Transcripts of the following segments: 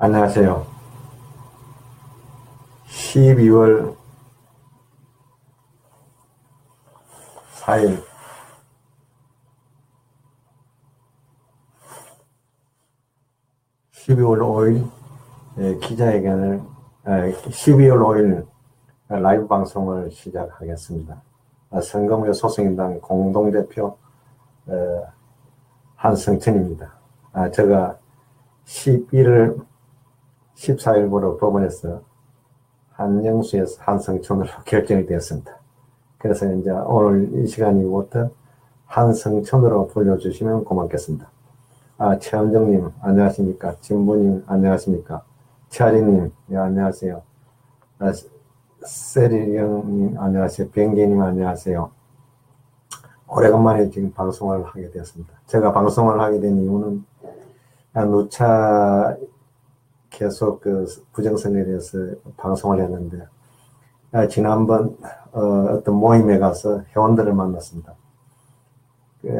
안녕하세요. 12월 4일, 12월 5일 기자회견을, 12월 5일 라이브 방송을 시작하겠습니다. 선거무효 소송인단 공동대표 한성천입니다. 제가 11월 14일부로 법원에서 한영수에서 한성천으로 결정이 되었습니다. 그래서 이제 오늘 이 시간이부터 한성천으로 불러주시면 고맙겠습니다. 최현정님, 안녕하십니까? 진부님, 안녕하십니까? 최아리님, 네, 안녕하세요. 세리령님, 안녕하세요. 비행기님, 안녕하세요. 오래간만에 지금 방송을 하게 되었습니다. 제가 방송을 하게 된 이유는 누차 계속 그 부정선거에 대해서 방송을 했는데, 지난번 어떤 모임에 가서 회원들을 만났습니다.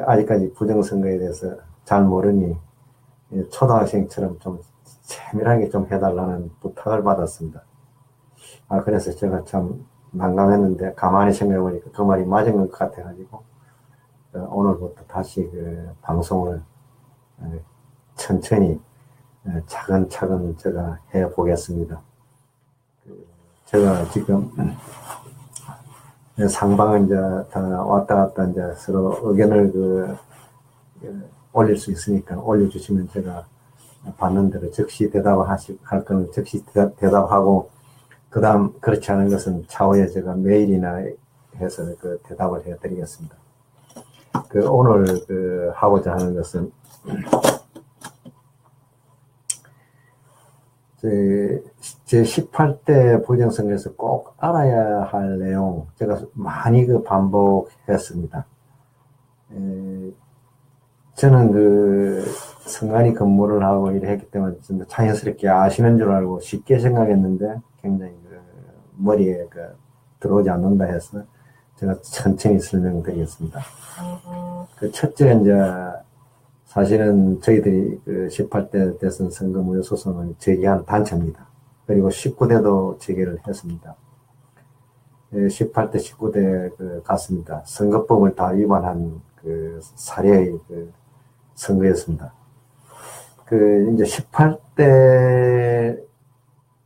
아직까지 부정선거에 대해서 잘 모르니 초등학생처럼 좀 세밀하게 좀 해달라는 부탁을 받았습니다. 그래서 제가 참 난감했는데 가만히 생각해보니까 그 말이 맞은 것 같아가지고 오늘부터 다시 그 방송을 천천히 차근차근 제가 해보겠습니다. 제가 지금 상방은 이제 다 왔다 갔다 이제 서로 의견을 올릴 수 있으니까 올려주시면 제가 받는 대로 즉시 할 거는 즉시 대답하고, 그 다음 그렇지 않은 것은 차후에 제가 메일이나 해서 그 대답을 해드리겠습니다. 오늘 하고자 하는 것은, 제 18대 부정선거에서 꼭 알아야 할 내용, 제가 많이 반복했습니다. 저는 선관위 근무를 하고 일했기 때문에 자연스럽게 아시는 줄 알고 쉽게 생각했는데 굉장히 머리에 들어오지 않는다 해서 제가 천천히 설명드리겠습니다. 첫째, 이제 사실은 저희들이 18대 대선 선거 무효 소송을 제기한 단체입니다. 그리고 19대도 제기를 했습니다. 18대, 19대 갔습니다. 선거법을 다 위반한 사례의 선거였습니다. 이제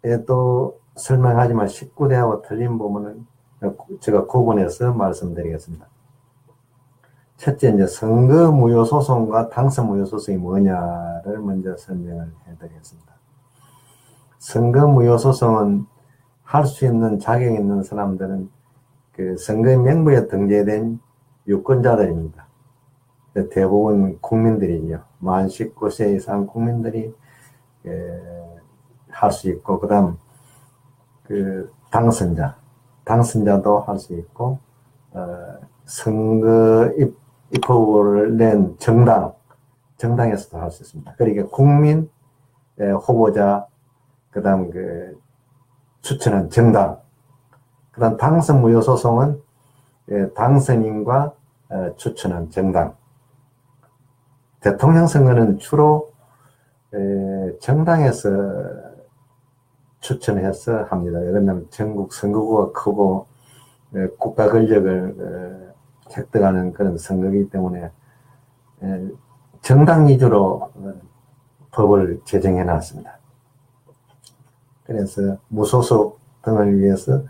18대에도 설명하지만 19대하고 틀린 부분은 제가 구분해서 말씀드리겠습니다. 첫째, 이제 선거 무효 소송과 당선 무효 소송이 뭐냐를 먼저 설명을 해드리겠습니다. 선거 무효 소송은 할 수 있는 자격 있는 사람들은 선거의 명부에 등재된 유권자들입니다. 대부분 국민들이죠. 만 19세 이상 국민들이 할 수 있고, 그 다음 당선자도 할 수 있고, 선거 입법을 낸 정당에서도 할 수 있습니다. 그러니까 국민, 후보자, 그 다음 추천한 정당, 그 다음 당선 무효 소송은 당선인과 추천한 정당. 대통령 선거는 주로 정당에서 추천해서 합니다. 왜냐하면 전국 선거구가 크고 국가 권력을 획득하는 그런 선거이기 때문에 정당 위주로 법을 제정해 놨습니다. 그래서 무소속 등을 위해서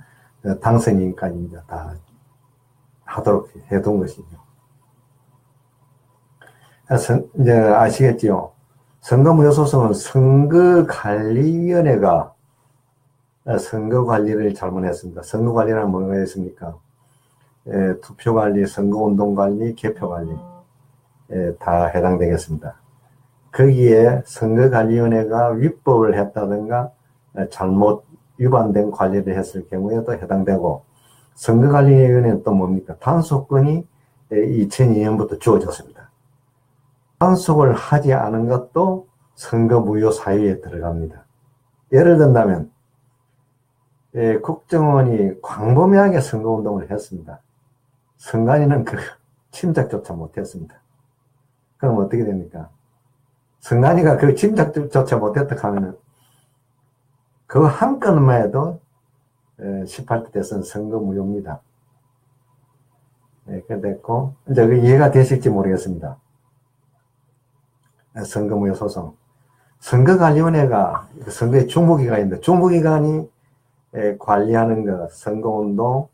당선인까지 다 하도록 해둔 것이죠. 이제 아시겠지요? 선거무효소송은 선거관리위원회가 선거관리를 잘못했습니다. 선거관리란 뭐가 있습니까? 투표관리, 선거운동관리, 개표관리 다 해당되겠습니다. 거기에 선거관리위원회가 위법을 했다든가 잘못 위반된 관리를 했을 경우에도 해당되고, 선거관리위원회는 또 뭡니까? 단속권이 2002년부터 주어졌습니다. 단속을 하지 않은 것도 선거무효 사유에 들어갑니다. 예를 든다면 국정원이 광범위하게 선거운동을 했습니다. 선관위는 침작조차 못했습니다. 그럼 어떻게 됩니까? 선관위가 침작조차 못했다 하면은 그 한 건만 해도 18대 대선 선거 무효입니다. 네, 됐고, 이제 그 이해가 되실지 모르겠습니다. 선거 무효 소송. 선거관리위원회가 선거에 중부기관이 있는데, 중부기관이 관리하는 거, 선거운동,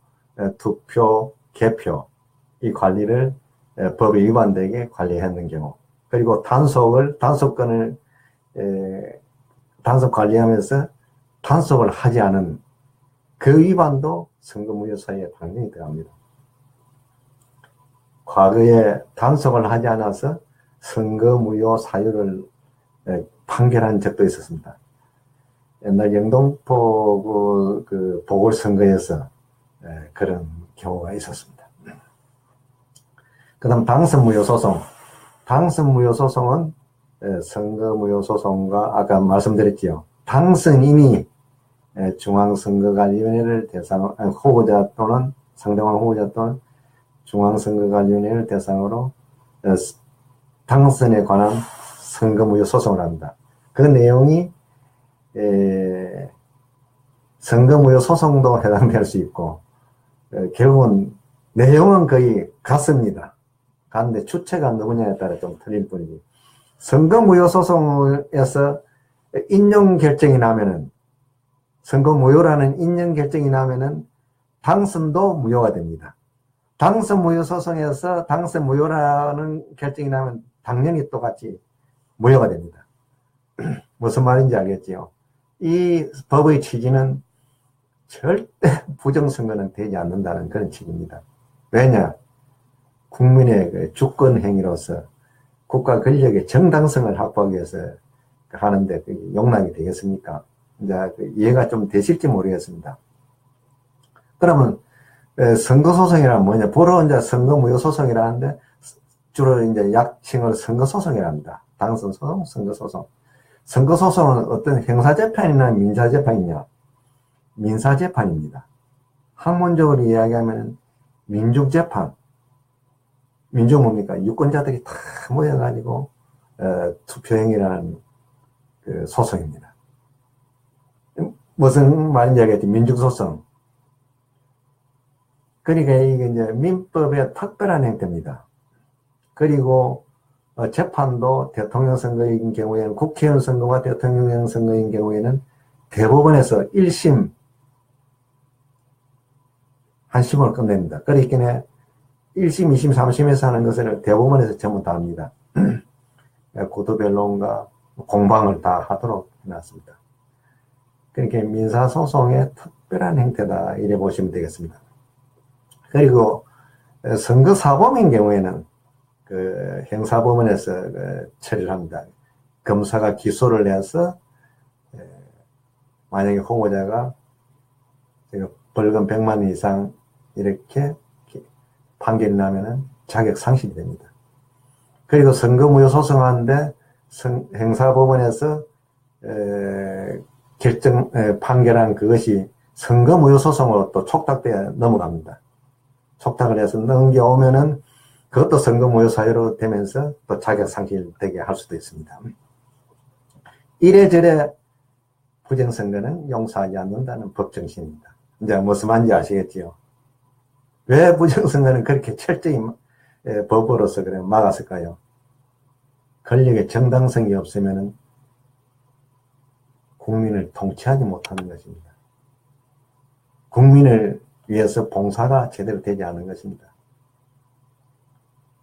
투표, 개표, 이 관리를 법에 위반되게 관리하는 경우, 그리고 단속권을 단속 관리하면서 단속을 하지 않은 그 위반도 선거무효 사유에 당연히 들어갑니다. 과거에 단속을 하지 않아서 선거무효 사유를 판결한 적도 있었습니다. 옛날 영등포 그 보궐선거에서 그런 경우가 있었습니다. 그 다음 당선무효소송. 당선무효소송은 선거무효소송과 아까 말씀드렸지요. 당선인이 중앙선거관리위원회를 대상으로, 후보자 또는 상대방 후보자 또는 중앙선거관리위원회를 대상으로 당선에 관한 선거무효 소송을 합니다. 그 내용이 선거무효 소송도 해당될 수 있고 결국은 내용은 거의 같습니다. 그런데 주체가 누구냐에 따라 좀 틀릴 뿐이지. 선거무효 소송에서 인용 결정이 나면은 선거무효라는 인용 결정이 나면은 당선도 무효가 됩니다. 당선무효 소송에서 당선무효라는 결정이 나면 당연히 똑같이 무효가 됩니다. 무슨 말인지 알겠지요? 이 법의 취지는 절대 부정선거는 되지 않는다는 그런 취지입니다. 왜냐? 국민의 그 주권 행위로서 국가 권력의 정당성을 확보하기 위해서 하는데 용납이 되겠습니까? 이제 이해가 좀 되실지 모르겠습니다. 그러면 선거소송이란 뭐냐? 보러 이제 선거무효소송이라는데 주로 이제 약칭을 선거소송이랍니다. 당선소송, 선거소송. 선거소송은 어떤 형사재판이나 민사재판이냐? 민사재판입니다. 학문적으로 이야기하면 민중재판. 민중 뭡니까? 유권자들이 다 모여가지고 투표행위라는 그 소송입니다. 무슨 말인지 알겠지? 민중소송. 그러니까 이게 이제 민법의 특별한 형태입니다. 그리고 재판도 대통령 선거인 경우에는 국회의원 선거와 대통령 선거인 경우에는 대법원에서 1심, 한심으로 끝냅니다. 그러니까 1심, 2심, 3심에서 하는 것을 대법원에서 전부 다 합니다. 구두변론과 공방을 다 하도록 해놨습니다. 그러니까 민사소송의 특별한 형태다 이래 보시면 되겠습니다. 그리고 선거사범인 경우에는 그 형사법원에서 처리를 합니다. 검사가 기소를 해서 만약에 후보자가 벌금 100만 원 이상 이렇게 판결이 나면은 자격 상실이 됩니다. 그리고 선거무효 소송하는데 형사법원에서 판결한 그것이 선거무효 소송으로 또 촉탁되어 넘어갑니다. 촉탁을 해서 넘겨오면은 그것도 선거무효 사유로 되면서 또 자격 상실되게 할 수도 있습니다. 이래저래 부정선거는 용서하지 않는다는 법정신입니다. 이제 무슨 말인지 아시겠지요? 왜 부정선거는 그렇게 철저히 법으로서 그래 막았을까요? 권력의 정당성이 없으면 국민을 통치하지 못하는 것입니다. 국민을 위해서 봉사가 제대로 되지 않은 것입니다.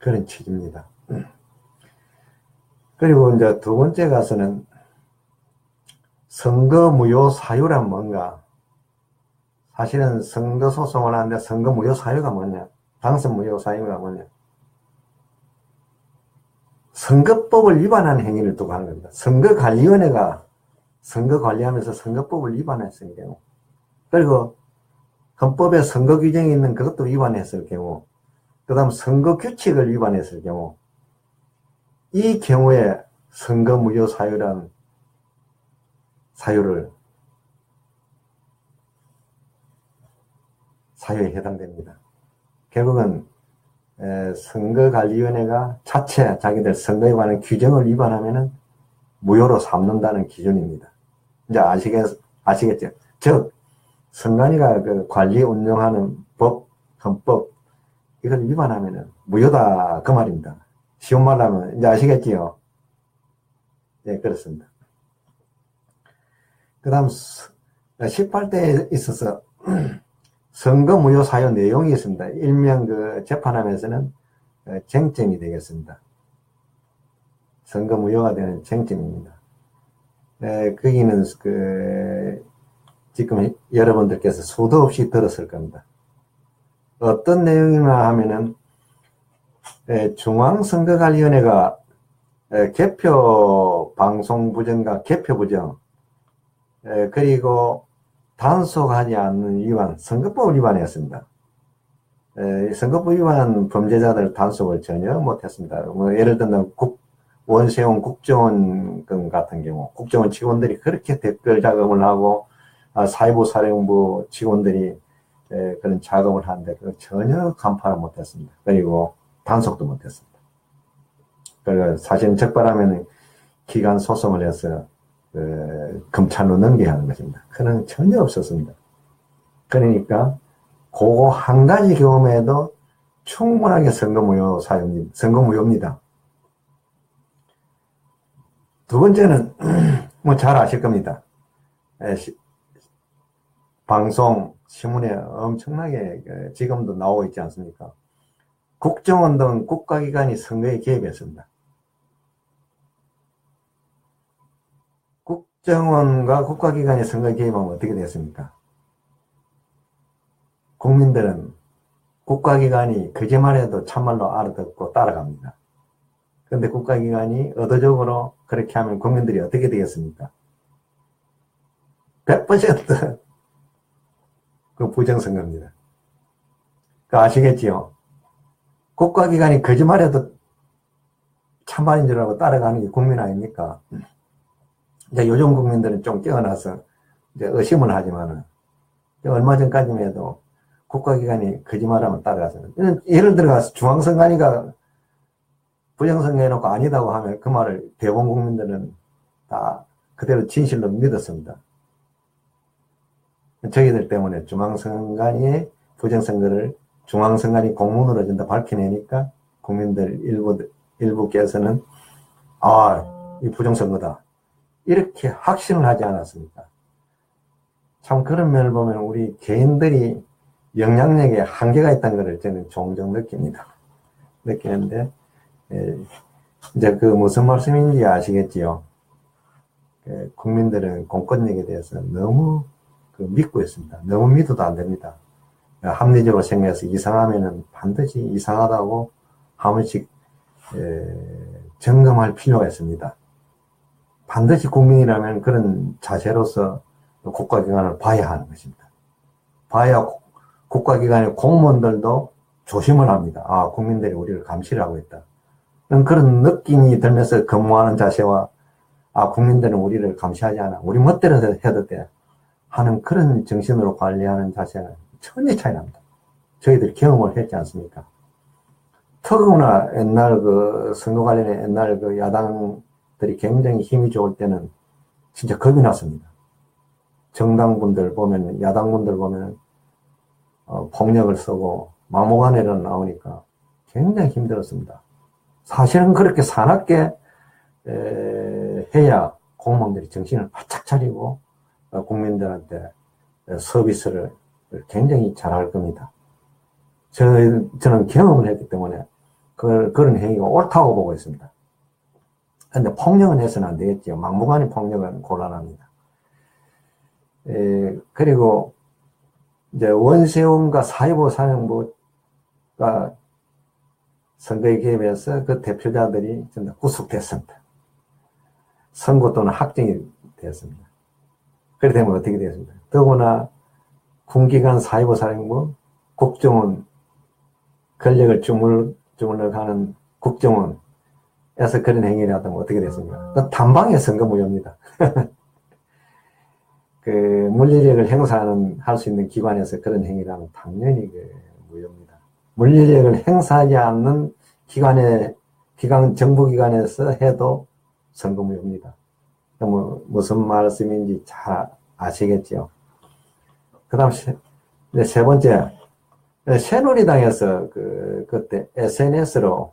그런 취지입니다. 그리고 이제 두 번째 가서는 선거무효 사유란 뭔가? 사실은 선거소송을 하는데 선거무효 사유가 뭐냐? 당선무효 사유가 뭐냐? 선거법을 위반한 행위를 두고 하는 겁니다. 선거관리위원회가 선거 관리하면서 선거법을 위반했을 경우, 그리고 헌법에 선거 규정이 있는 그것도 위반했을 경우, 그 다음 선거 규칙을 위반했을 경우, 이 경우에 선거무효 사유란 사유에 해당됩니다. 결국은 선거관리위원회가 자체 자기들 선거에 관한 규정을 위반하면은 무효로 삼는다는 기준입니다. 이제 아시겠죠? 즉, 선관위가 그 관리 운영하는 법, 헌법, 이걸 위반하면은 무효다. 그 말입니다. 쉬운 말로 하면, 이제 아시겠지요? 네, 그렇습니다. 그 다음, 18대에 있어서 선거 무효 사유 내용이 있습니다. 일명 그 재판하면서는 쟁점이 되겠습니다. 선거 무효가 되는 쟁점입니다. 거기는 지금 여러분들께서 수도 없이 들었을 겁니다. 어떤 내용이나 하면은 중앙선거관리위원회가 개표 방송 부정과 개표 부정, 그리고 단속하지 않는 위반, 선거법 위반이었습니다. 선거법 위반 범죄자들 단속을 전혀 못했습니다. 뭐 예를 들면 원세훈 국정원 건 같은 경우, 국정원 직원들이 그렇게 댓글 작업을 하고 사회부 사령부 직원들이 그런 작업을 하는데 전혀 간파를 못했습니다. 그리고 단속도 못했습니다. 그리고 사실은 적발하면 기간 소송을 해서 검찰로 넘겨야 하는 것입니다. 그는 전혀 없었습니다. 그러니까 그거 한 가지 경험에도 충분하게 선거무효입니다. 두 번째는 뭐 잘 아실 겁니다. 방송, 신문에 엄청나게 지금도 나오고 있지 않습니까? 국정원 등 국가기관이 선거에 개입했습니다. 국정원과 국가기관이 선거에 개입하면 어떻게 됐습니까? 국민들은 국가기관이 거짓말해도 참말로 알아듣고 따라갑니다. 그런데 국가기관이 의도적으로 그렇게 하면 국민들이 어떻게 되겠습니까? 100% 그 부정선거입니다. 그 아시겠지요? 국가기관이 거짓말해도 참말인 줄 알고 따라가는 게 국민 아닙니까? 이제 요즘 국민들은 좀 깨어나서 이제 의심을 하지만은 얼마 전까지만 해도 국가기관이 거짓말하면 따라가서 예를 들어서 중앙선관위가 부정선거 해놓고 아니다고 하면 그 말을 대부분 국민들은 다 그대로 진실로 믿었습니다. 저희들 때문에 중앙선관위의 부정선거를 중앙선관위 공문으로 전다 밝혀내니까 국민들 일부께서는 이 부정선거다. 이렇게 확신을 하지 않았습니까? 참 그런 면을 보면 우리 개인들이 영향력에 한계가 있다는 것을 저는 종종 느끼는데, 이제 그 무슨 말씀인지 아시겠지요? 국민들은 공권력에 대해서 너무 믿고 있습니다. 너무 믿어도 안 됩니다. 합리적으로 생각해서 이상하면은 반드시 이상하다고 한 번씩 점검할 필요가 있습니다. 반드시 국민이라면 그런 자세로서 국가기관을 봐야 하는 것입니다. 봐야 국가기관의 공무원들도 조심을 합니다. 국민들이 우리를 감시를 하고 있다. 그런 느낌이 들면서 근무하는 자세와 국민들은 우리를 감시하지 않아. 우리 멋대로 해도 돼. 하는 그런 정신으로 관리하는 자세가 전혀 차이 납니다. 저희들이 경험을 했지 않습니까? 특히나 옛날 선거 관련해 옛날 야당들이 굉장히 힘이 좋을 때는 진짜 겁이 났습니다. 정당분들 보면, 야당분들 보면, 폭력을 쓰고, 막무가내로 나오니까 굉장히 힘들었습니다. 사실은 그렇게 사납게, 해야 공무원들이 정신을 바짝 차리고, 국민들한테 서비스를 굉장히 잘할 겁니다. 저는 경험을 했기 때문에 그런 행위가 옳다고 보고 있습니다. 그런데 폭력은 해서는 안 되겠죠. 막무가내 폭력은 곤란합니다. 그리고 이제 원세훈과 사회부 사령부가 선거에 개입해서 그 대표자들이 전부 구속됐습니다. 선고 또는 확정이 되었습니다. 그렇게 되면 어떻게 되겠습니까? 더구나 군기관 사회부 사령부, 국정원, 권력을 주물러가는 국정원에서 그런 행위를 하다면 어떻게 됐습니까? 단방에 선거무효입니다. 물리력을 할 수 있는 기관에서 그런 행위를 하면 당연히 무효입니다. 물리력을 행사하지 않는 정부기관에서 해도 선거무효입니다. 무슨 말씀인지 잘 아시겠죠? 그 다음 세 번째, 새누리당에서 그때 SNS로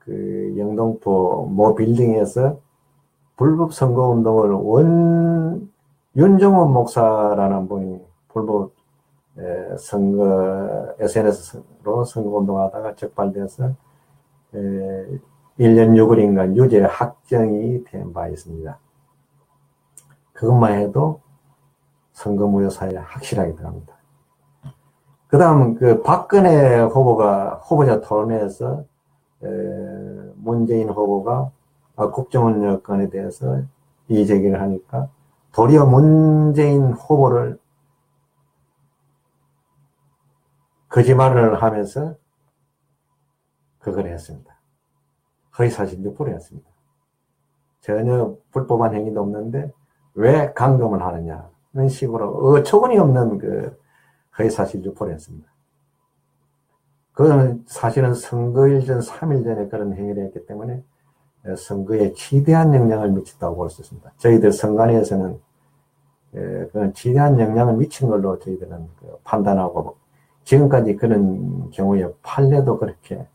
영등포 모 빌딩에서 불법 선거운동을 윤정원 목사라는 분이 불법 SNS로 선거운동하다가 적발돼서 1년 6월인가 유죄 확정이 된 바 있습니다. 그것만 해도 선거무효 사유에 확실하게 들어갑니다. 그 다음 박근혜 후보자 토론회에서 문재인 후보가 국정원 여건에 대해서 이의제기를 하니까 도리어 문재인 후보를 거짓말을 하면서 그걸 했습니다. 허위사실 유포를 했습니다. 전혀 불법한 행위도 없는데 왜 감금을 하느냐 이런 식으로 어처구니 없는 허위사실 유포를 했습니다. 그거는 사실은 선거일 전 3일 전에 그런 행위를 했기 때문에 선거에 지대한 영향을 미쳤다고 볼 수 있습니다. 저희들 선관위에서는 그런 지대한 영향을 미친 걸로 저희들은 판단하고 지금까지 그런 경우에 판례도 그렇게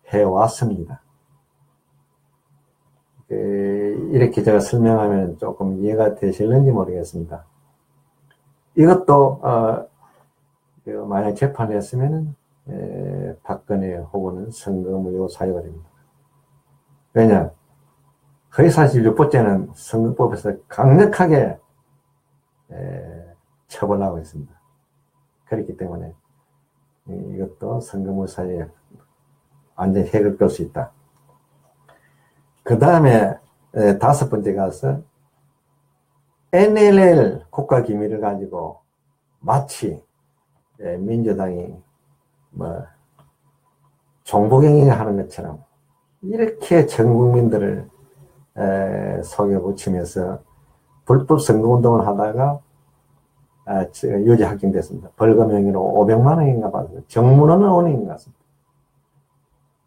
해왔습니다. 이렇게 제가 설명하면 조금 이해가 되실는지 모르겠습니다. 이것도 만약 재판을 했으면은 박근혜 후보는 선거무효 사유가 됩니다. 왜냐? 허위사실 유포죄는 선거법에서 강력하게 처벌하고 있습니다. 그렇기 때문에 이것도 선거무효 사유에 완전히 해결 끌 수 있다. 그 다음에 다섯 번째 가서 NLL 국가기밀을 가지고 마치 민주당이 정보경영을 하는 것처럼 이렇게 전 국민들을 속여 붙이면서 불법 선거운동을 하다가 유죄 확정됐습니다. 벌금 형의로 500만 원인가 받았어요. 정문원은 원인인 것 같습니다.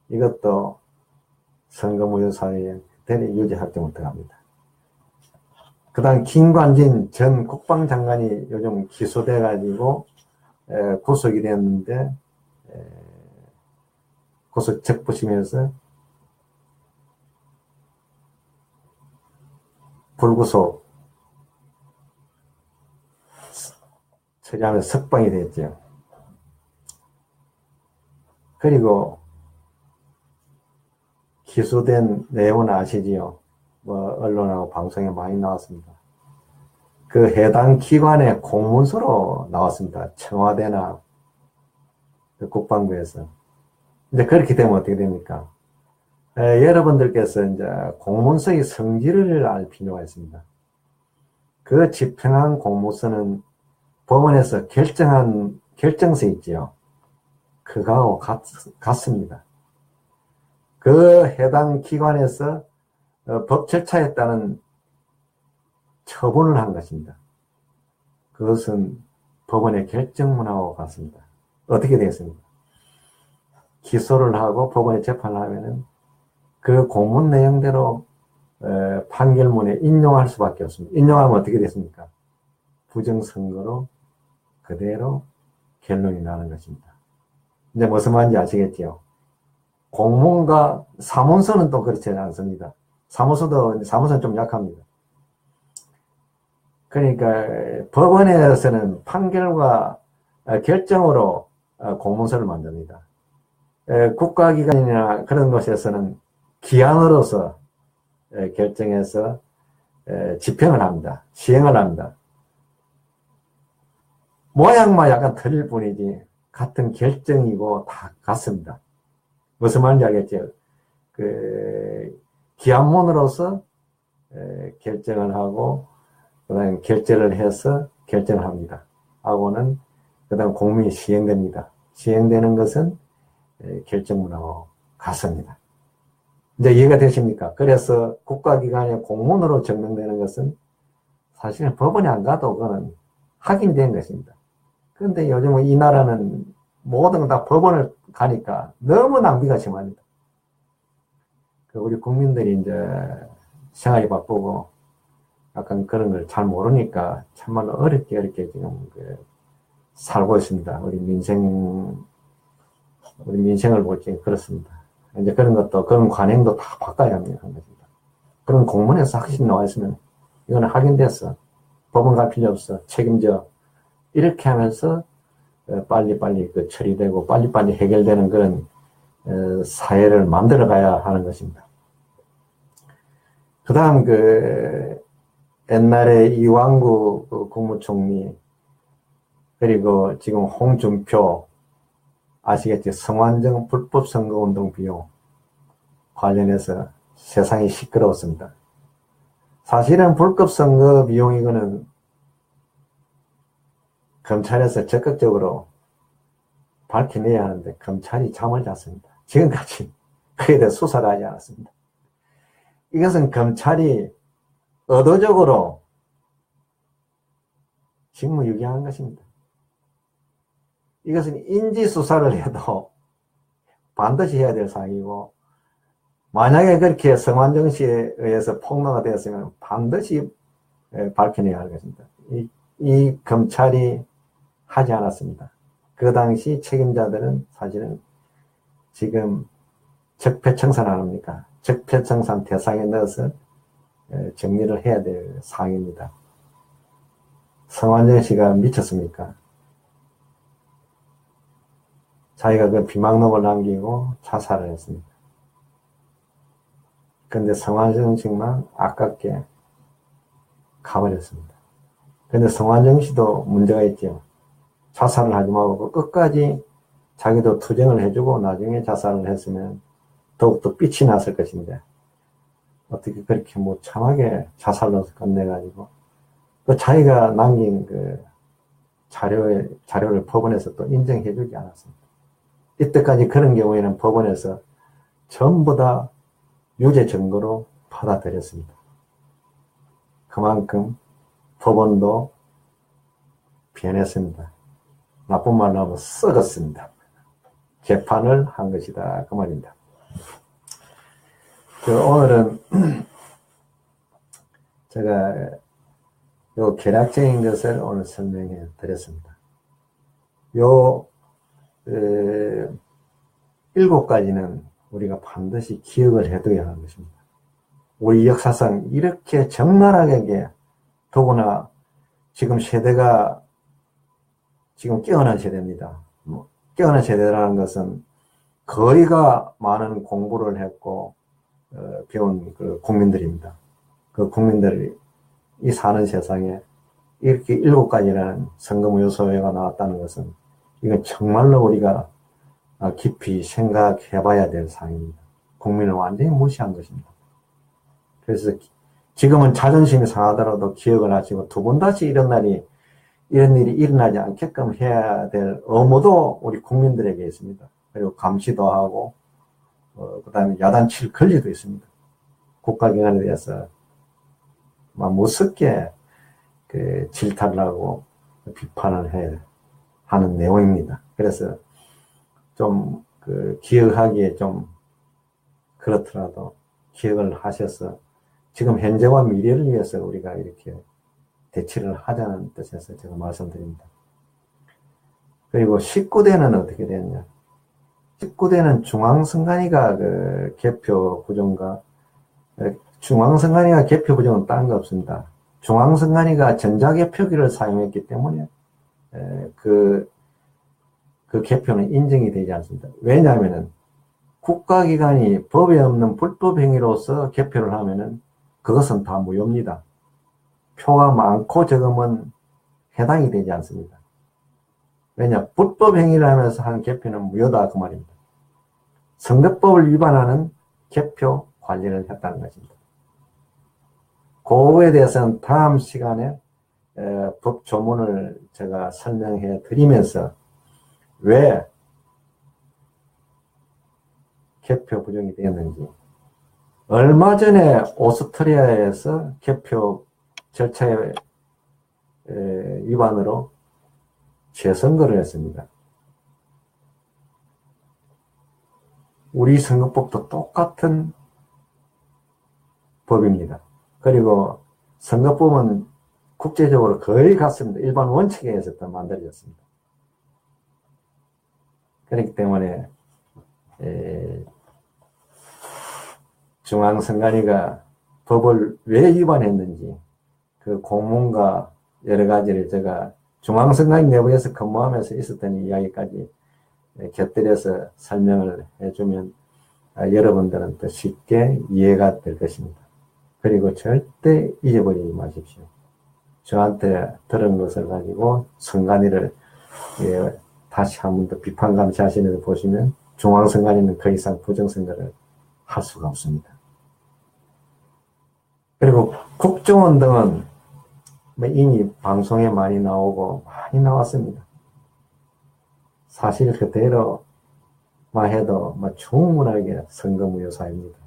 이것도 선거무효 사유에 대리 유죄 확정을 들어갑니다. 그 다음 김관진 전 국방장관이 요즘 기소돼 가지고 구속이 됐는데 구속 적부심에서 불구속 처리하면서 석방이 됐죠. 그리고 기소된 내용은 아시지요? 언론하고 방송에 많이 나왔습니다. 그 해당 기관의 공문서로 나왔습니다. 청와대나 국방부에서. 이제 그렇게 되면 어떻게 됩니까? 여러분들께서 이제 공문서의 성질을 알 필요가 있습니다. 그 집행한 공문서는 법원에서 결정한 결정서 있지요. 그거하고 같습니다. 그 해당 기관에서 법 절차에 따른 처분을 한 것입니다. 그것은 법원의 결정문하고 같습니다. 어떻게 되겠습니까? 기소를 하고 법원에 재판을 하면은 그 공문 내용대로 판결문에 인용할 수밖에 없습니다. 인용하면 어떻게 됐습니까? 부정선거로 그대로 결론이 나는 것입니다. 이제 무슨 말인지 아시겠지요? 공문과 사문서는 또 그렇지 않습니다. 사문서는 좀 약합니다. 그러니까 법원에서는 판결과 결정으로 공문서를 만듭니다. 국가기관이나 그런 곳에서는 기한으로서 결정해서 집행을 합니다. 시행을 합니다. 모양만 약간 틀릴 뿐이지 같은 결정이고 다 같습니다. 무슨 말인지 알겠죠? 기한문으로서 결정을 하고 그다음 결재를 해서 결정을 합니다. 하고는 그다음 공문이 시행됩니다. 시행되는 것은 결정문하고 같습니다. 이제 이해가 되십니까? 그래서 국가기관의 공문으로 증명되는 것은 사실은 법원에 안 가도 그거는 확인된 것입니다. 그런데 요즘은 이 나라는 모든 건 다 법원을 가니까 너무 낭비가 심합니다. 우리 국민들이 이제 생활이 바쁘고 약간 그런 걸 잘 모르니까 참말로 어렵게 지금 살고 있습니다. 우리 민생을 볼 때 그렇습니다. 이제 그런 것도, 그런 관행도 다 바꿔야 합니다. 그런 공문에서 확실히 나와 있으면 이거는 확인됐어. 법원 갈 필요 없어. 책임져. 이렇게 하면서 빨리빨리 처리되고 빨리빨리 해결되는 그런 사회를 만들어 가야 하는 것입니다. 그 다음 옛날에 이완구 국무총리, 그리고 지금 홍준표, 아시겠죠? 성완종 불법 선거운동 비용 관련해서 세상이 시끄러웠습니다. 사실은 불법 선거 비용 이거는 검찰에서 적극적으로 밝혀내야 하는데 검찰이 잠을 잤습니다. 지금까지 그에 대해 수사를 하지 않았습니다. 이것은 검찰이 의도적으로 직무유기한 것입니다. 이것은 인지수사를 해도 반드시 해야 될 사항이고, 만약에 그렇게 성완종 씨에 의해서 폭로가 되었으면 반드시 밝혀내야 할 것입니다. 이 검찰이 하지 않았습니다. 그 당시 책임자들은 사실은 지금 적폐청산 안 합니까? 적폐청산 대상에 넣어서 정리를 해야 될 사항입니다. 성완종 씨가 미쳤습니까? 자기가 그 비망록을 남기고 자살을 했습니다. 그런데 성완종 씨만 아깝게 가버렸습니다. 그런데 성완종 씨도 문제가 있죠. 자살을 하지 말고 끝까지 자기도 투쟁을 해주고 나중에 자살을 했으면 더욱더 빛이 났을 것인데, 어떻게 그렇게 무참하게 자살로 끝내가지고, 또 자기가 남긴 자료를 법원에서 또 인정해주지 않았습니다. 이때까지 그런 경우에는 법원에서 전부 다 유죄 증거로 받아들였습니다. 그만큼 법원도 변했습니다. 나쁜 말로 하면 썩었습니다. 개판을 한 것이다, 그 말입니다. 오늘은 제가 요 계략적인 것을 오늘 설명해 드렸습니다. 요 7가지는 우리가 반드시 기억을 해둬야 하는 것입니다. 우리 역사상 이렇게 적나라하게, 더구나 지금 세대가 지금 깨어난 세대입니다. 깨어난 세대라는 것은 거의가 많은 공부를 했고 배운 국민들입니다. 그 국민들이 이 사는 세상에 이렇게 7가지라는 선거무효 소외가 나왔다는 것은 이건 정말로 우리가 깊이 생각해 봐야 될 사항입니다. 국민을 완전히 무시한 것입니다. 그래서 지금은 자존심이 상하더라도 기억을 하시고 두 번 다시 이런 일이 일어나지 않게끔 해야 될 의무도 우리 국민들에게 있습니다. 그리고 감시도 하고 그 다음에 야단칠 권리도 있습니다. 국가기관에 대해서 무섭게 질타를 하고 비판을 해야 하는 내용입니다. 그래서 좀 기억하기에 좀 그렇더라도 기억을 하셔서 지금 현재와 미래를 위해서 우리가 이렇게 대치를 하자는 뜻에서 제가 말씀드립니다. 그리고 19대는 어떻게 되느냐. 19대는 중앙선관위가 개표 구정과, 중앙선관위가 개표 구정은 딴 거 없습니다. 중앙선관위가 전자개표기를 사용했기 때문에 그 개표는 인정이 되지 않습니다. 왜냐하면은 국가기관이 법에 없는 불법 행위로서 개표를 하면은 그것은 다 무효입니다. 표가 많고 적으면 해당이 되지 않습니다. 왜냐? 불법 행위를 하면서 한 개표는 무효다, 그 말입니다. 선거법을 위반하는 개표 관리를 했다는 것입니다. 그거에 대해서는 다음 시간에 법 조문을 제가 설명해 드리면서 왜 개표 부정이 되었는지, 얼마 전에 오스트리아에서 개표 절차의 위반으로 재선거를 했습니다. 우리 선거법도 똑같은 법입니다. 그리고 선거법은 국제적으로 거의 같습니다. 일반 원칙에 의해서 다 만들어졌습니다. 그렇기 때문에 중앙선관위가 법을 왜 위반했는지 그 공문과 여러 가지를 제가 중앙선관위 내부에서 근무하면서 있었던 이야기까지 곁들여서 설명을 해주면 여러분들은 더 쉽게 이해가 될 것입니다. 그리고 절대 잊어버리지 마십시오. 저한테 들은 것을 가지고 선관위를 다시 한 번 더 비판 감시하시는 보시면 중앙선관위는 더 이상 부정선거를 할 수가 없습니다. 그리고 국정원 등은 이미 방송에 많이 나오고 많이 나왔습니다. 사실 그대로만 해도 충분하게 선거무효사입니다.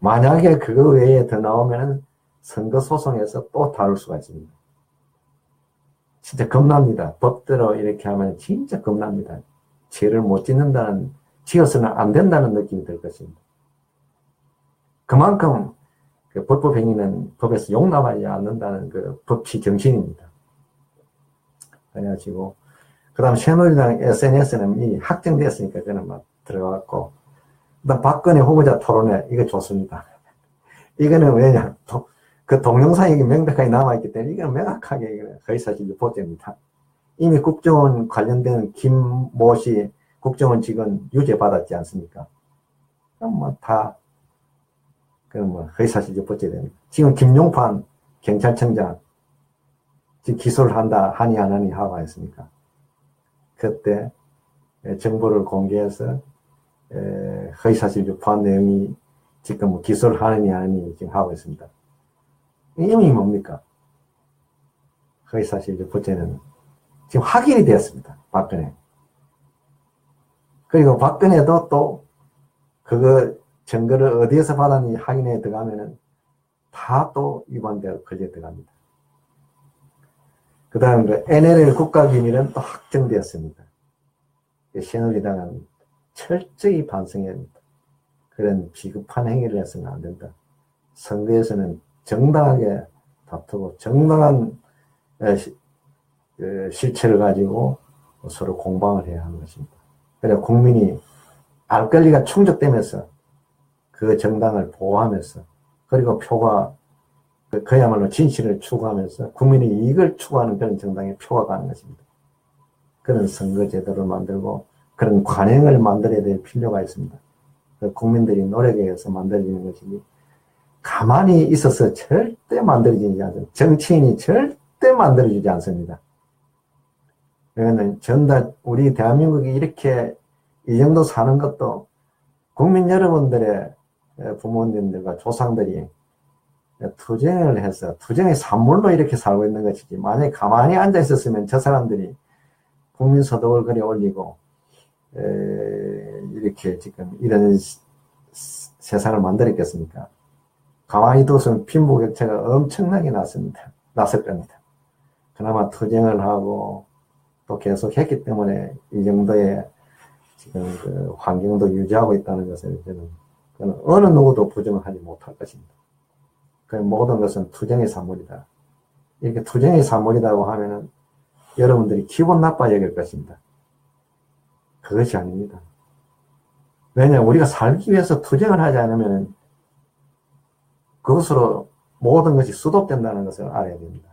만약에 그거 외에 더 나오면 선거소송에서 또 다룰 수가 있습니다. 진짜 겁납니다. 법대로 이렇게 하면 진짜 겁납니다. 죄를 못 짓는다는, 지어서는 안 된다는 느낌이 들 것입니다. 그만큼 그 불법행위는 법에서 용납하지 않는다는 그 법치 정신입니다. 그래가지고, 그 다음 새누리당 SNS는 이미 확정되었으니까 저는 막 들어갔고, 그 다음 박근혜 후보자 토론회, 이거 좋습니다. 이거는 왜냐, 그 동영상이 명백하게 남아있기 때문에 이건 명확하게 허위사실 유포죄입니다. 이미 국정원 관련된 김모 씨 국정원 직원 유죄 받았지 않습니까? 그럼 허위사실 유포죄 됩니다. 지금 김용판 경찰청장 지금 기소를 한다 하니 안 하니 하고 했습니까? 그때 정보를 공개해서 허위사실 유포한 내용이 지금 기소를 하느니 안 하니 지금 하고 있습니다. 이름이 뭡니까? 허위사실 유포죄는 지금 확인이 되었습니다. 박근혜. 그리고 박근혜도 또 그거 증거를 어디에서 받았는지 확인해 들어가면은 다 또 위반되어 걸려 들어갑니다. 그 다음 그 NLL 국가기밀은 또 확정되었습니다. 새누리당은 철저히 반성해야 합니다. 그런 비겁한 행위를 해서는 안 된다. 선거에서는 정당하게 다투고 정당한 실체를 가지고 서로 공방을 해야 하는 것입니다. 그래서 국민이 알 권리가 충족되면서 그 정당을 보호하면서 그리고 표가 그야말로 진실을 추구하면서 국민의 이익을 추구하는 그런 정당에 표가 가는 것입니다. 그런 선거제도를 만들고 그런 관행을 만들어야 될 필요가 있습니다. 국민들이 노력에 의해서 만들어지는 것이지 가만히 있어서 절대 만들어지지 않습니다. 정치인이 절대 만들어주지 않습니다. 그러면 우리 대한민국이 이렇게 이 정도 사는 것도 국민 여러분들의 부모님들과 조상들이 투쟁을 해서 투쟁의 산물로 이렇게 살고 있는 것이지 만약에 가만히 앉아 있었으면 저 사람들이 국민 소득을 그리 올리고 이렇게 지금 이런 세상을 만들었겠습니까? 가만히 뒀으면 빈부격차가 엄청나게 났을 겁니다. 그나마 투쟁을 하고 또 계속 했기 때문에 이 정도의 지금 그 환경도 유지하고 있다는 것을 저는 어느 누구도 부정을 하지 못할 것입니다. 그 모든 것은 투쟁의 산물이다. 이렇게 투쟁의 산물이라고 하면은 여러분들이 기분 나빠 여길 것입니다. 그것이 아닙니다. 왜냐하면 우리가 살기 위해서 투쟁을 하지 않으면 그것으로 모든 것이 수독된다는 것을 알아야 됩니다.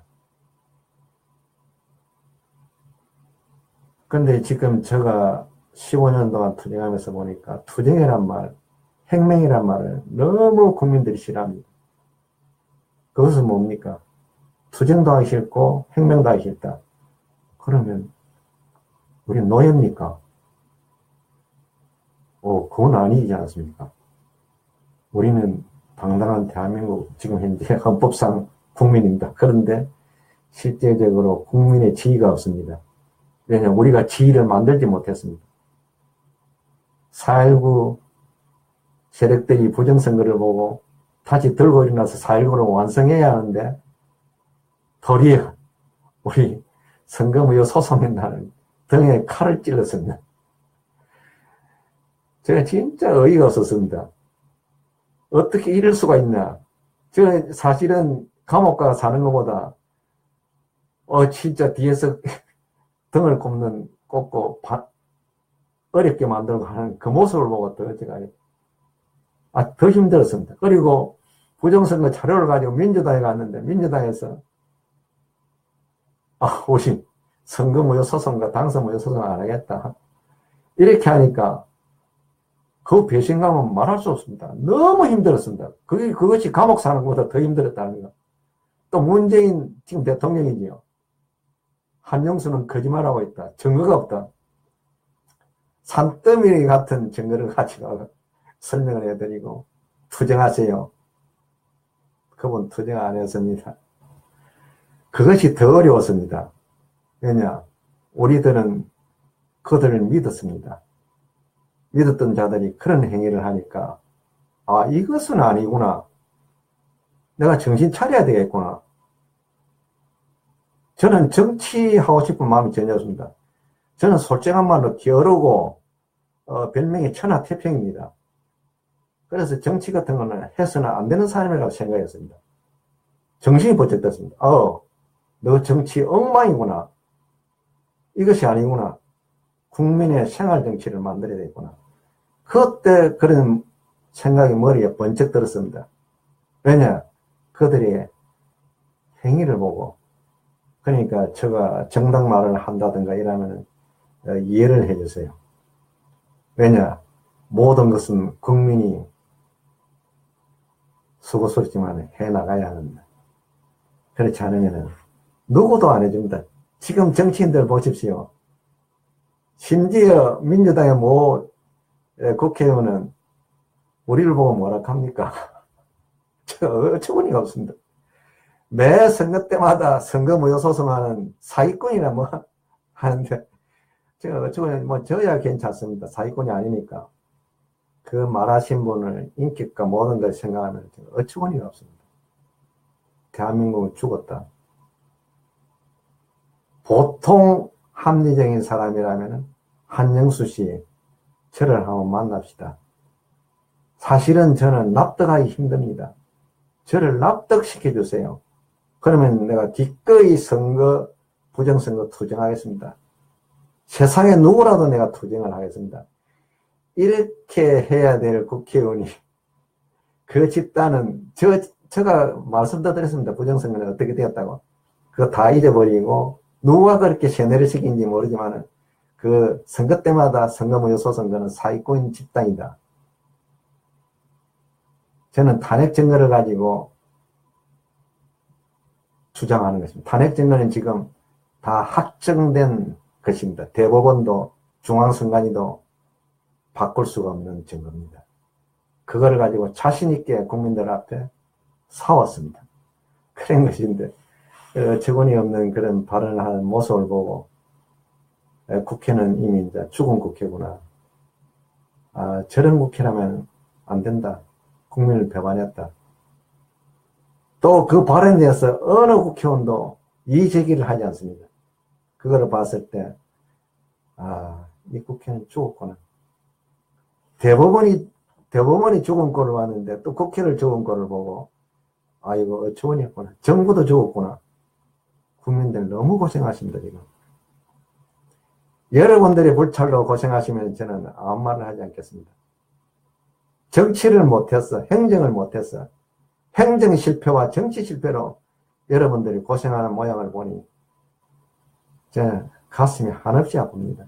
그런데 지금 제가 15년 동안 투쟁하면서 보니까 투쟁이란 말, 혁명이란 말을 너무 국민들이 싫어합니다. 그것은 뭡니까? 투쟁도 하기 싫고 혁명도 하기 싫다. 그러면 우리 노예입니까? 그건 아니지 않습니까? 우리는 당당한 대한민국 지금 현재 헌법상 국민입니다. 그런데 실제적으로 국민의 지위가 없습니다. 왜냐하면 우리가 지위를 만들지 못했습니다. 4.19 세력들이 부정선거를 보고 다시 들고 일어나서 4.19를 완성해야 하는데 도리어 우리 선거무효 소송의 날은 등에 칼을 찔렀습니다. 제가 진짜 어이가 없었습니다. 어떻게 이럴 수가 있나. 저는 사실은 감옥 가 사는 것보다, 진짜 뒤에서 등을 꼽고, 어렵게 만들고 하는 그 모습을 보고 더 제가, 더 힘들었습니다. 그리고 부정선거 자료를 가지고 민주당에 갔는데, 민주당에서, 우리 선거 무효 소송과 당선 무효 소송 안 하겠다. 이렇게 하니까, 그 배신감은 말할 수 없습니다. 너무 힘들었습니다. 그것이 감옥 사는 것보다 더 힘들었다는 거. 또 문재인 지금 대통령이지요. 한영수는 거짓말하고 있다. 증거가 없다. 산더미 같은 증거를 가지고 설명을 해드리고 투쟁하세요. 그분 투쟁 안 했습니다. 그것이 더 어려웠습니다. 왜냐? 우리들은 그들을 믿었습니다. 믿었던 자들이 그런 행위를 하니까 이것은 아니구나. 내가 정신 차려야 되겠구나. 저는 정치하고 싶은 마음이 전혀 없습니다. 저는 솔직한 말로 게으르고 별명이 천하태평입니다. 그래서 정치 같은 거는 해서는 안 되는 사람이라고 생각했습니다. 정신이 번쩍 떴습니다. 너 정치 엉망이구나. 이것이 아니구나. 국민의 생활 정치를 만들어야 되겠구나. 그때 그런 생각이 머리에 번쩍 들었습니다. 왜냐? 그들의 행위를 보고, 그러니까 제가 정당 말을 한다든가 이러면 이해를 해주세요. 왜냐? 모든 것은 국민이 수고스럽지만 해나가야 합니다. 그렇지 않으면 누구도 안 해줍니다. 지금 정치인들 보십시오. 심지어 민주당의 국회의원은 우리를 보고 뭐라 합니까? 어처구니가 없습니다. 매 선거 때마다 선거 무효 소송하는 사기꾼이나 하는데, 제가 어쩌고, 저야 괜찮습니다. 사기꾼이 아니니까. 그 말하신 분을 인격과 모든 걸 생각하면 어처구니가 없습니다. 대한민국은 죽었다. 보통 합리적인 사람이라면 한영수 씨, 저를 한번 만납시다. 사실은 저는 납득하기 힘듭니다. 저를 납득시켜 주세요. 그러면 내가 기꺼이 부정선거 투쟁하겠습니다. 세상에 누구라도 내가 투쟁을 하겠습니다. 이렇게 해야 될 국회의원이, 그 집단은, 제가 말씀도 드렸습니다. 부정선거는 어떻게 되었다고. 그거 다 잊어버리고, 누가 그렇게 세뇌를 시킨지 모르지만, 그 선거 때마다 선거 무효 소송거는 사기꾼 집단이다. 저는 탄핵 증거를 가지고 주장하는 것입니다. 탄핵 증거는 지금 다 확정된 것입니다. 대법원도 중앙선관위도 바꿀 수가 없는 증거입니다. 그거를 가지고 자신있게 국민들 앞에 싸웠습니다. 그런 것인데, 어처구니 없는 그런 발언을 하는 모습을 보고, 국회는 이미 이제 죽은 국회구나. 저런 국회라면 안 된다. 국민을 배반했다. 또 그 발언에 대해서 어느 국회의원도 이의제기를 하지 않습니다. 그거를 봤을 때, 이 국회는 죽었구나. 대법원이 죽은 꼴을 봤는데 또 국회를 죽은 꼴을 보고, 이거 어처구니 없구나. 정부도 죽었구나. 국민들 너무 고생하십니다, 지금. 여러분들이 불찰로 고생하시면 저는 아무 말을 하지 않겠습니다. 정치를 못했어. 행정을 못했어. 행정 실패와 정치 실패로 여러분들이 고생하는 모양을 보니 저는 가슴이 한없이 아픕니다.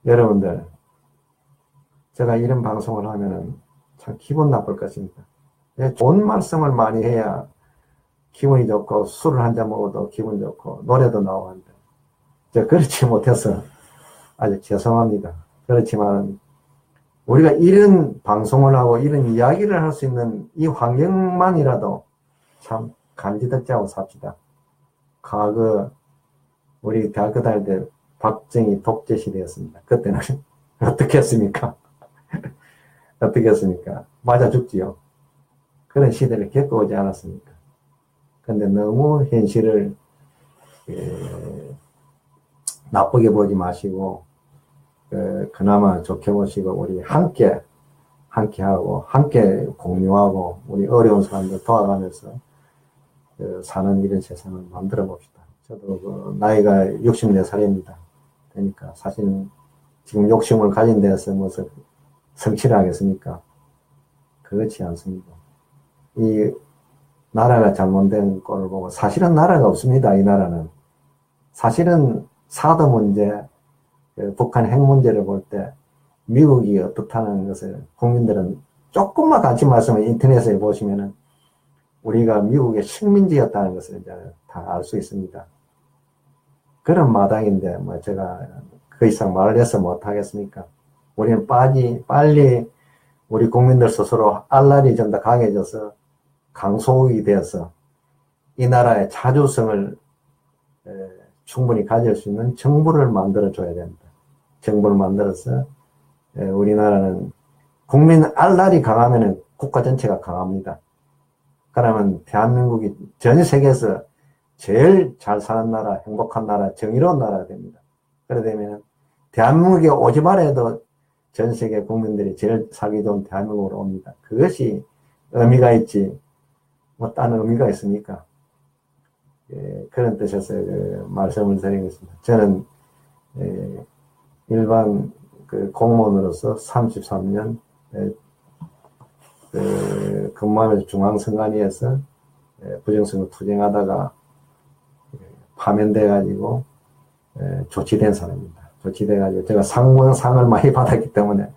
여러분들, 제가 이런 방송을 하면은 참 기분 나쁠 것입니다. 좋은 말씀을 많이 해야 기분이 좋고, 술을 한잔 먹어도 기분 좋고, 노래도 나오고 한다. 제가 그렇지 못해서 아주 죄송합니다. 그렇지만 우리가 이런 방송을 하고 이런 이야기를 할 수 있는 이 환경만이라도 참 간지럽지 않고 삽시다. 과거 우리 대학교 다닐 때 박정희 독재 시대였습니다. 그때는 어떻게 했습니까? 어떻게 했습니까? 맞아 죽지요. 그런 시대를 겪어오지 않았습니까? 근데 너무 현실을 나쁘게 보지 마시고, 그나마 좋게 보시고, 우리 함께 함께하고 함께 공유하고 우리 어려운 사람들 도와가면서 사는 이런 세상을 만들어 봅시다. 저도 나이가 64살입니다. 그러니까 사실은 지금 욕심을 가진 데서 무슨 성취를 하겠습니까? 그렇지 않습니다. 이 나라가 잘못된 꼴을 보고 사실은 나라가 없습니다. 이 나라는. 사실은 사드 문제, 북한 핵 문제를 볼 때 미국이 어떻다는 것을 국민들은 조금만 관심 말씀을 인터넷에 보시면은 우리가 미국의 식민지였다는 것을 이제 다 알 수 있습니다. 그런 마당인데 뭐 제가 그 이상 말을 해서 못하겠습니까? 우리는 빨리 우리 국민들 스스로 알랄이 좀 더 강해져서 강소국이 되어서 이 나라의 자주성을 충분히 가질 수 있는 정부를 만들어줘야 됩니다. 정부를 만들어서 우리나라는 국민 알랄이 강하면 국가 전체가 강합니다. 그러면 대한민국이 전 세계에서 제일 잘 사는 나라, 행복한 나라, 정의로운 나라가 됩니다. 그러다 보면 대한민국에 오지 말아도 전 세계 국민들이 제일 살기 좋은 대한민국으로 옵니다. 그것이 의미가 있지 뭐 다른 의미가 있습니까? 그런 뜻에서 말씀을 드리겠습니다. 저는 일반 공무원으로서 33년 근무하면서 중앙선관위에서 부정선거 투쟁하다가 파면돼가지고 조치된 사람입니다. 조치돼가지고 제가 상을 많이 받았기 때문에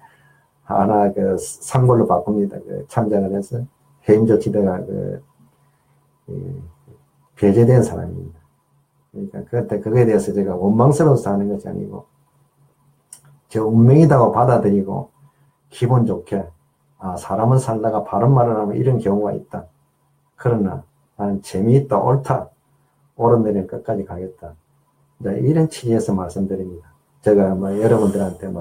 하나 상벌로 바꿉니다. 참작을 해서 해임 조치대가 배제된 사람입니다. 그러니까 그거에 대해서 제가 원망스러워서 하는 것이 아니고 제 운명이라고 받아들이고 기분 좋게 사람은 살다가 바른 말을 하면 이런 경우가 있다. 그러나 나는 재미있다, 옳다, 옳은 데는 끝까지 가겠다. 이런 취지에서 말씀드립니다. 제가 여러분들한테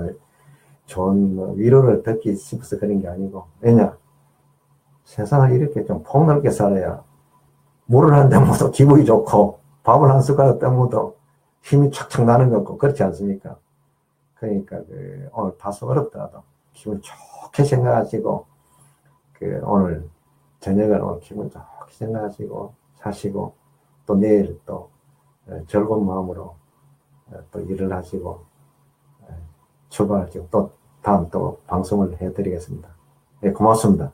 좋은 위로를 듣기 싶어서 그런 게 아니고, 왜냐? 세상을 이렇게 좀 폭넓게 살아야 물을 한 대 먹어도 기분이 좋고 밥을 한 숟가락 떠먹어도 힘이 착착 나는 것 같고 그렇지 않습니까? 그러니까 오늘 다소 어렵더라도 기분 좋게 생각하시고 오늘 저녁을 오늘 기분 좋게 생각하시고 사시고 또 내일 또 즐거운 마음으로 또 일을 하시고 출발하시고 또 다음 또 방송을 해드리겠습니다. 네, 고맙습니다.